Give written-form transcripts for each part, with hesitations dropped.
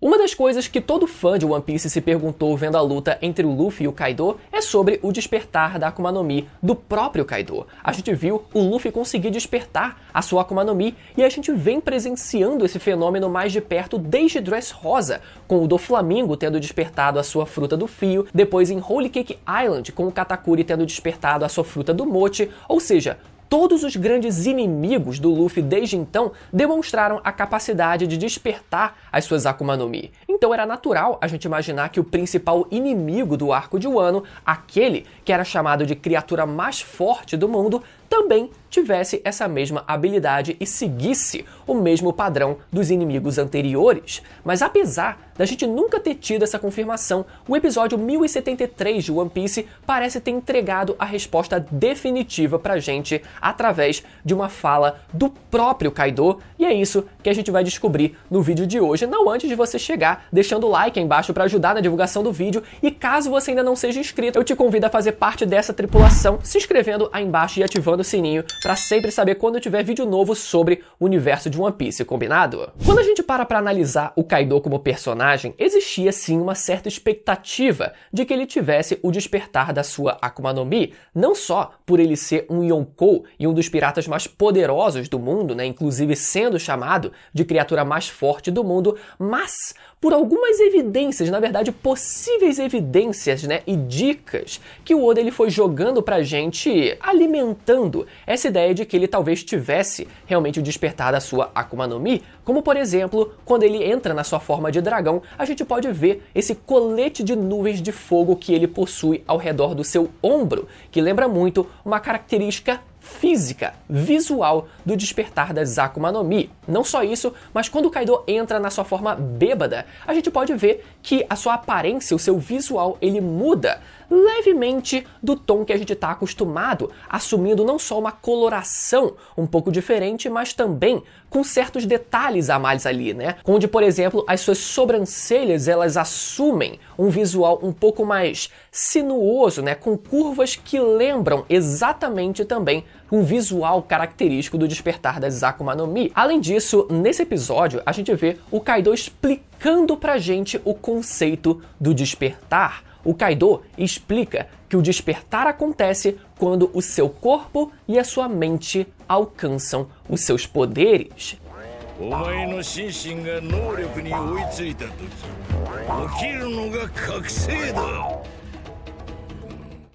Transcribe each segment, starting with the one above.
Uma das coisas que todo fã de One Piece se perguntou vendo a luta entre o Luffy e o Kaido é sobre o despertar da Akuma no Mi do próprio Kaido. A gente viu o Luffy conseguir despertar a sua Akuma no Mi e a gente vem presenciando esse fenômeno mais de perto desde Dressrosa, com o Doflamingo tendo despertado a sua fruta do fio, depois em Holy Cake Island com o Katakuri tendo despertado a sua fruta do mote, ou seja, todos os grandes inimigos do Luffy desde então demonstraram a capacidade de despertar as suas Akuma no Mi. Então era natural a gente imaginar que o principal inimigo do arco de Wano, aquele que era chamado de criatura mais forte do mundo, também tivesse essa mesma habilidade e seguisse o mesmo padrão dos inimigos anteriores. Mas apesar da gente nunca ter tido essa confirmação, o episódio 1073 de One Piece parece ter entregado a resposta definitiva pra gente através de uma fala do próprio Kaido, e é isso que a gente vai descobrir no vídeo de hoje. Não antes de você chegar deixando o like aí embaixo para ajudar na divulgação do vídeo, e caso você ainda não seja inscrito, eu te convido a fazer parte dessa tripulação se inscrevendo aí embaixo e ativando o sininho para sempre saber quando eu tiver vídeo novo sobre o universo de One Piece, combinado? Quando a gente para analisar o Kaido como personagem, existia sim uma certa expectativa de que ele tivesse o despertar da sua Akuma no Mi, não só por ele ser um Yonkou e um dos piratas mais poderosos do mundo, né, inclusive sendo chamado de criatura mais forte do mundo, mas por algumas evidências, na verdade possíveis evidências, né, e dicas que o Oda ele foi jogando pra gente, alimentando essa ideia de que ele talvez tivesse realmente o despertar da sua Akuma no Mi, como por exemplo, quando ele entra na sua forma de dragão, a gente pode ver esse colete de nuvens de fogo que ele possui ao redor do seu ombro, que lembra muito uma característica física, visual do despertar das Akuma no Mi. Não só isso, mas quando o Kaido entra na sua forma bêbada, a gente pode ver que a sua aparência, o seu visual, ele muda levemente do tom que a gente está acostumado, assumindo não só uma coloração um pouco diferente, mas também com certos detalhes a mais ali, né? Onde, por exemplo, as suas sobrancelhas, elas assumem um visual um pouco mais sinuoso, né? Com curvas que lembram exatamente também um visual característico do despertar das Akuma no Mi. Além disso, nesse episódio, a gente vê o Kaido explicando pra gente o conceito do despertar. O Kaido explica que o despertar acontece quando o seu corpo e a sua mente alcançam os seus poderes.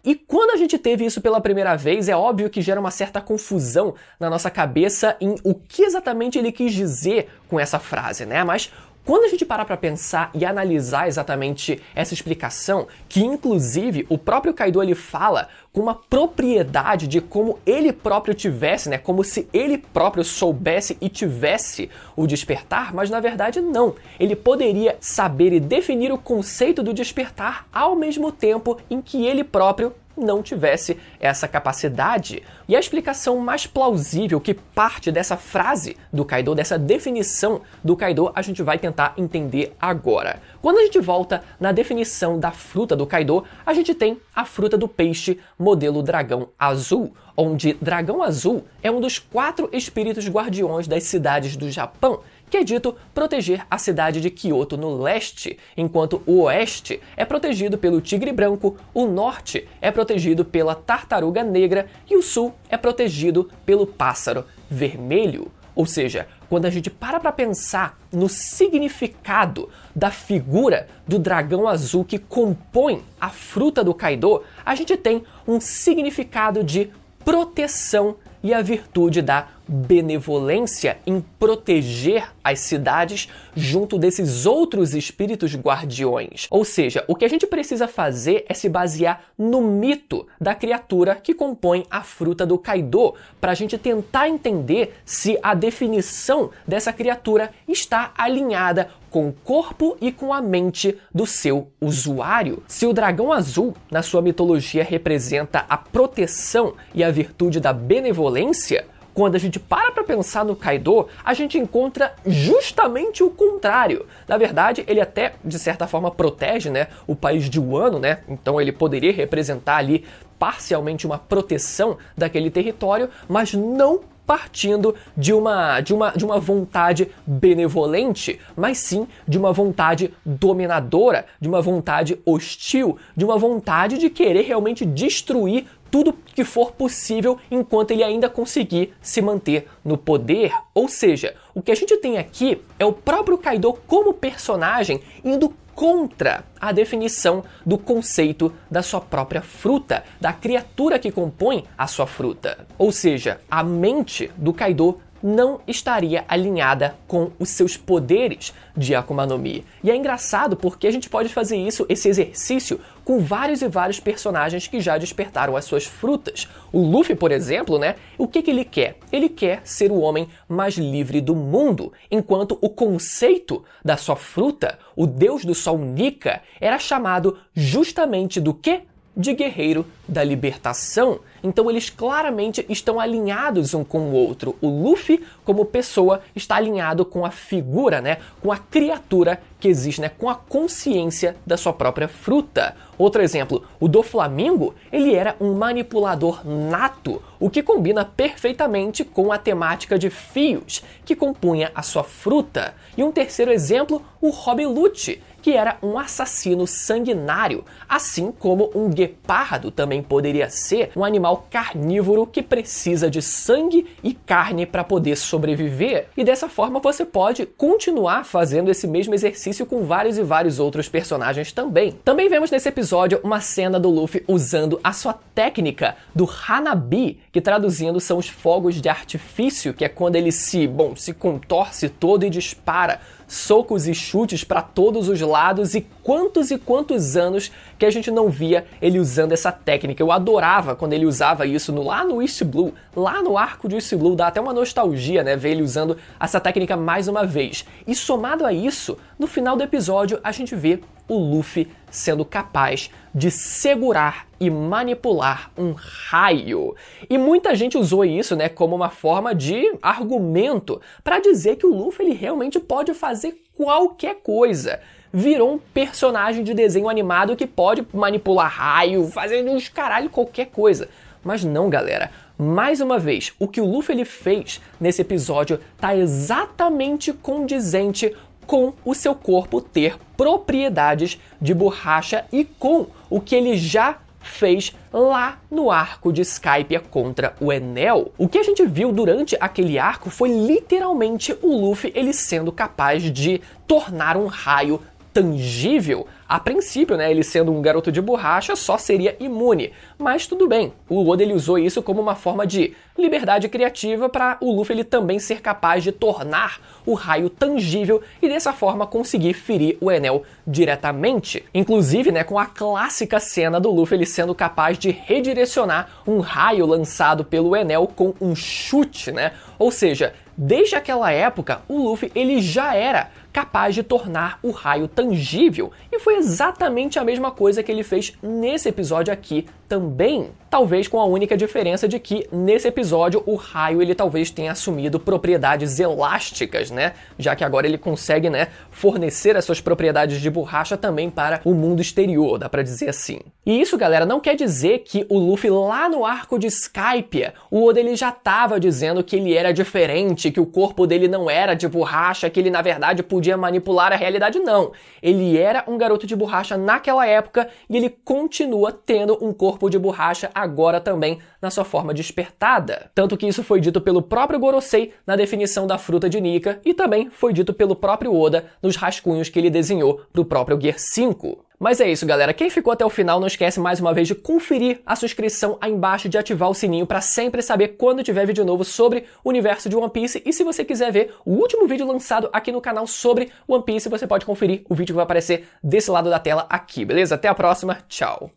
E quando a gente teve isso pela primeira vez, é óbvio que gera uma certa confusão na nossa cabeça em o que exatamente ele quis dizer com essa frase, né? Mas quando a gente para pra pensar e analisar exatamente essa explicação, que inclusive o próprio Kaido ele fala com uma propriedade de como ele próprio tivesse, né, como se ele próprio soubesse e tivesse o despertar, mas na verdade não. Ele poderia saber e definir o conceito do despertar ao mesmo tempo em que ele próprio não tivesse essa capacidade. E a explicação mais plausível que parte dessa frase do Kaido, dessa definição do Kaido, a gente vai tentar entender agora. Quando a gente volta na definição da fruta do Kaido, a gente tem a fruta do peixe modelo dragão azul, onde dragão azul é um dos 4 espíritos guardiões das cidades do Japão, que é dito proteger a cidade de Kyoto no leste, enquanto o oeste é protegido pelo tigre branco, o norte é protegido pela tartaruga negra e o sul é protegido pelo pássaro vermelho. Ou seja, quando a gente para pra pensar no significado da figura do dragão azul que compõe a fruta do Kaido, a gente tem um significado de proteção e a virtude da benevolência em proteger as cidades junto desses outros espíritos guardiões. Ou seja, o que a gente precisa fazer é se basear no mito da criatura que compõe a fruta do Kaido, para a gente tentar entender se a definição dessa criatura está alinhada com o corpo e com a mente do seu usuário. Se o dragão azul, na sua mitologia, representa a proteção e a virtude da benevolência, quando a gente para pra pensar no Kaido, a gente encontra justamente o contrário. Na verdade, ele até, de certa forma, protege, né, o país de Wano, né? Então ele poderia representar ali parcialmente uma proteção daquele território, mas não partindo de uma vontade benevolente, mas sim de uma vontade dominadora, de uma vontade hostil, de uma vontade de querer realmente destruir tudo que for possível enquanto ele ainda conseguir se manter no poder. Ou seja, o que a gente tem aqui é o próprio Kaido como personagem indo contra a definição do conceito da sua própria fruta, da criatura que compõe a sua fruta. Ou seja, a mente do Kaido não estaria alinhada com os seus poderes de Akuma no Mi. E é engraçado porque a gente pode fazer esse exercício com vários e vários personagens que já despertaram as suas frutas. O Luffy, por exemplo, né? O que ele quer? Ele quer ser o homem mais livre do mundo, enquanto o conceito da sua fruta, o deus do sol Nika, era chamado justamente do quê? De guerreiro da libertação. Então eles claramente estão alinhados um com o outro. O Luffy, como pessoa, está alinhado com a figura, né? Com a criatura que existe, né? Com a consciência da sua própria fruta. Outro exemplo, o Doflamingo, ele era um manipulador nato, o que combina perfeitamente com a temática de fios que compunha a sua fruta. E um terceiro exemplo, o Rob Lucci, que era um assassino sanguinário, assim como um guepardo também poderia ser um animal carnívoro que precisa de sangue e carne para poder sobreviver. E dessa forma você pode continuar fazendo esse mesmo exercício com vários e vários outros personagens também. Também vemos nesse episódio uma cena do Luffy usando a sua técnica do Hanabi, que traduzindo são os fogos de artifício, que é quando ele se contorce todo e dispara socos e chutes para todos os lados, e quantos anos que a gente não via ele usando essa técnica. Eu adorava quando ele usava isso lá no East Blue, lá no arco de East Blue, dá até uma nostalgia, né, ver ele usando essa técnica mais uma vez. E somado a isso, no final do episódio a gente vê o Luffy sendo capaz de segurar e manipular um raio. E muita gente usou isso, né, como uma forma de argumento para dizer que o Luffy ele realmente pode fazer qualquer coisa. Virou um personagem de desenho animado que pode manipular raio, fazer uns caralho qualquer coisa. Mas não, galera. Mais uma vez, o que o Luffy ele fez nesse episódio tá exatamente condizente com o seu corpo ter propriedades de borracha e com o que ele já fez lá no arco de Skypiea contra o Enel. O que a gente viu durante aquele arco foi literalmente o Luffy ele sendo capaz de tornar um raio tangível. A princípio, né, ele sendo um garoto de borracha só seria imune, mas tudo bem. O Oda ele usou isso como uma forma de liberdade criativa para o Luffy ele também ser capaz de tornar o raio tangível e dessa forma conseguir ferir o Enel diretamente. Inclusive, né, com a clássica cena do Luffy ele sendo capaz de redirecionar um raio lançado pelo Enel com um chute, né? Ou seja, desde aquela época, o Luffy ele já era capaz de tornar o raio tangível, e foi exatamente a mesma coisa que ele fez nesse episódio aqui também. Talvez com a única diferença de que nesse episódio o raio ele talvez tenha assumido propriedades elásticas, né? Já que agora ele consegue, né, fornecer as suas propriedades de borracha também para o mundo exterior, dá pra dizer assim. E isso, galera, não quer dizer que o Luffy lá no arco de Skypiea, o Oda ele já tava dizendo que ele era diferente, que o corpo dele não era de borracha, que ele na verdade podia manipular a realidade, não. Ele era um garoto de borracha naquela época e ele continua tendo um corpo de borracha agora também na sua forma despertada. Tanto que isso foi dito pelo próprio Gorosei na definição da fruta de Nika e também foi dito pelo próprio Oda nos rascunhos que ele desenhou pro próprio Gear 5. Mas é isso, galera. Quem ficou até o final, não esquece mais uma vez de conferir a sua inscrição aí embaixo, de ativar o sininho para sempre saber quando tiver vídeo novo sobre o universo de One Piece. E se você quiser ver o último vídeo lançado aqui no canal sobre One Piece, você pode conferir o vídeo que vai aparecer desse lado da tela aqui, beleza? Até a próxima, tchau!